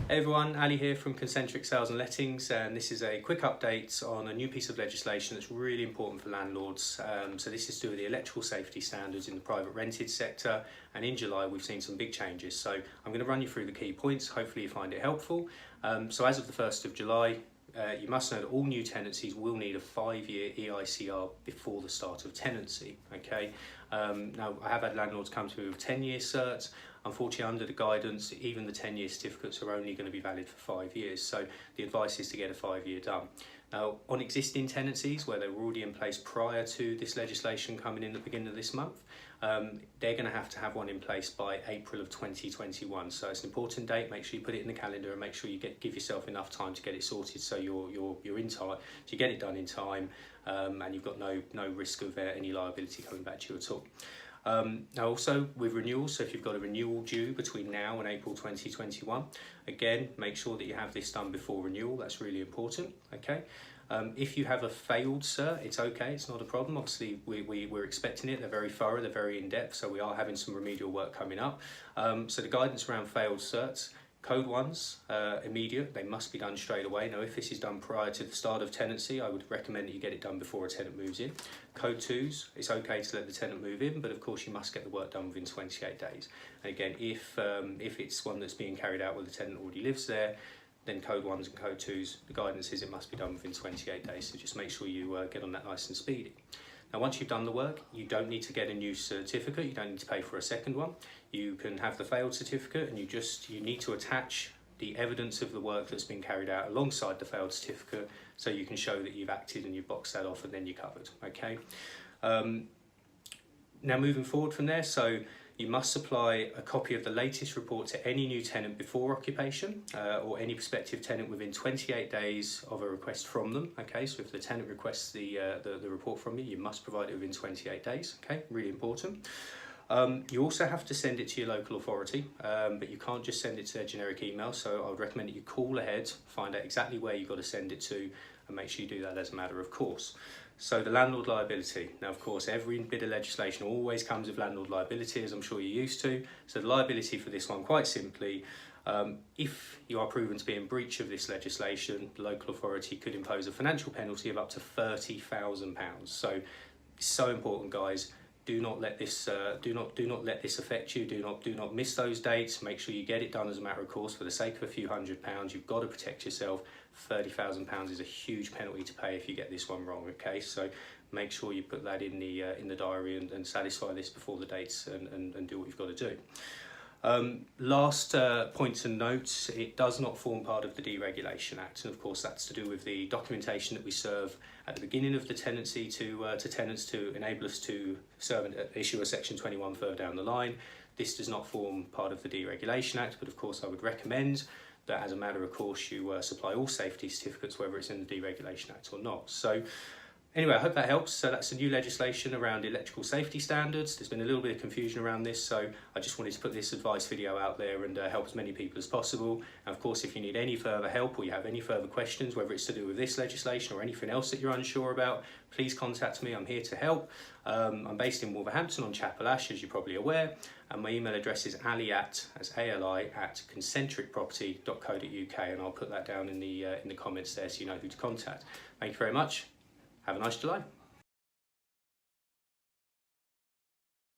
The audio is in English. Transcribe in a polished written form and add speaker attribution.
Speaker 1: Hey everyone, Ali here from Concentric Sales and Lettings, and this is a quick update on a new piece of legislation that's really important for landlords. So this is to do with the electrical safety standards in the private rented sector, and in July we've seen some big changes. So I'm going to run you through the key points, hopefully you find it helpful. So as of the 1st of July, you must know that all new tenancies will need a 5-year EICR before the start of tenancy. Okay. Now I have had landlords come to me with 10-year certs. Unfortunately, under the guidance, even the 10-year certificates are only going to be valid for 5 years. So the advice is to get a 5-year done. Now, on existing tenancies where they were already in place prior to this legislation coming in at the beginning of this month, they're going to have one in place by April of 2021. So it's an important date. Make sure you put it in the calendar and make sure you give yourself enough time to get it sorted, so you're in time, so you get it done in time, and you've got no risk of any liability coming back to you at all. Now also with renewals, so if you've got a renewal due between now and April 2021, again, make sure that you have this done before renewal. That's really important. Okay. If you have a failed cert, it's okay, it's not a problem. Obviously we're expecting it. They're very thorough, they're very in-depth, so we are having some remedial work coming up. So the guidance around failed certs: Code 1s, immediate, they must be done straight away. Now if this is done prior to the start of tenancy, I would recommend that you get it done before a tenant moves in. Code 2s, it's okay to let the tenant move in, but of course you must get the work done within 28 days. And again, if it's one that's being carried out where the tenant already lives there, then Code 1s and Code 2s, the guidance is it must be done within 28 days, so just make sure you get on that nice and speedy. Now once you've done the work, you don't need to get a new certificate, you don't need to pay for a second one. You can have the failed certificate, and you need to attach the evidence of the work that's been carried out alongside the failed certificate, so you can show that you've acted and you've boxed that off, and then you're covered. Okay. Now moving forward from there, so you must supply a copy of the latest report to any new tenant before occupation, or any prospective tenant within 28 days of a request from them. Okay, so if the tenant requests the report from you must provide it within 28 days. Okay, really important. You also have to send it to your local authority, but you can't just send it to their generic email. So I would recommend that you call ahead, find out exactly where you've got to send it to, and make sure you do that as a matter of course. So the landlord liability. Now, of course, every bit of legislation always comes with landlord liability, as I'm sure you're used to. So the liability for this one, quite simply, if you are proven to be in breach of this legislation, the local authority could impose a financial penalty of up to £30,000. So it's so important, guys. Do not let this do not let this affect you. Do not miss those dates. Make sure you get it done as a matter of course. For the sake of a few £100s, you've got to protect yourself. £30,000 is a huge penalty to pay if you get this one wrong. Okay, so make sure you put that in the diary and satisfy this before the dates, and do what you've got to do. Last points and notes: it does not form part of the Deregulation Act, and of course that's to do with the documentation that we serve at the beginning of the tenancy to tenants to enable us to serve and issue a Section 21 further down the line. This does not form part of the Deregulation Act, but of course I would recommend that as a matter of course you supply all safety certificates, whether it's in the Deregulation Act or not. So anyway, I hope that helps. So that's the new legislation around electrical safety standards. There's been a little bit of confusion around this, so I just wanted to put this advice video out there and help as many people as possible. And of course, if you need any further help or you have any further questions, whether it's to do with this legislation or anything else that you're unsure about, please contact me. I'm here to help. I'm based in Wolverhampton on Chapel Ash, as you're probably aware, and my email address is ali@concentricproperty.co.uk, and I'll put that down in the comments there so you know who to contact. Thank you very much. Have a nice July.